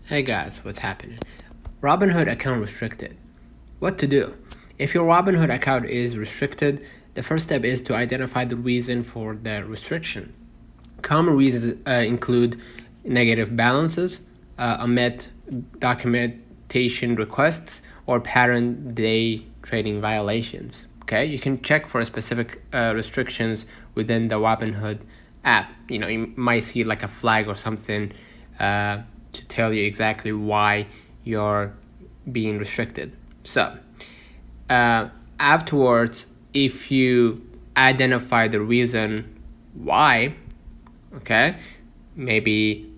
Hey guys, what's happening? Robinhood Account Restricted. What to do? If your Robinhood account is restricted, the first step is to identify the reason for the restriction. Common reasons include negative balances, unmet documentation requests, or pattern day trading violations. Okay, you can check for specific restrictions within the Robinhood app. You might see like a flag or something to tell you exactly why you're being restricted. So, afterwards, if you identify the reason why, okay, maybe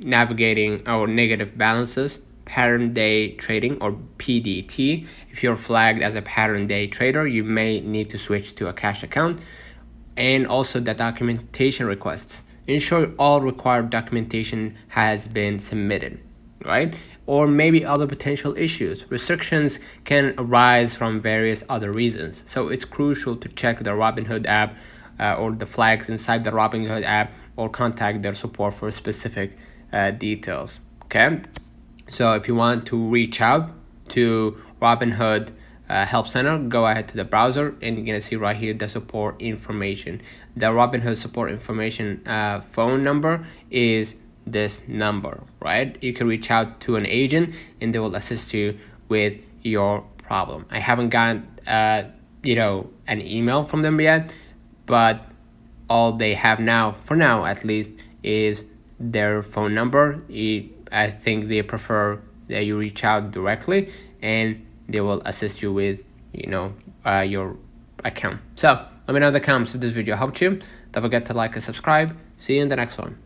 navigating our negative balances, pattern day trading, or PDT. If you're flagged as a pattern day trader, you may need to switch to a cash account. And also the documentation requests. Ensure all required documentation has been submitted, right? Or maybe other potential issues. Restrictions can arise from various other reasons. So it's crucial to check the Robinhood app or the flags inside the Robinhood app, or contact their support for specific details. Okay, so if you want to reach out to Robinhood Help Center, go ahead to the browser and you're gonna see right here the support information. The Robinhood support information phone number is this number, right? You can reach out to an agent and they will assist you with your problem. I haven't gotten an email from them yet, but all they have now, for now at least, is their phone number. I think they prefer that you reach out directly and they will assist you with your account. So let me know in the comments if this video helped you. Don't forget to like and subscribe. See you in the next one.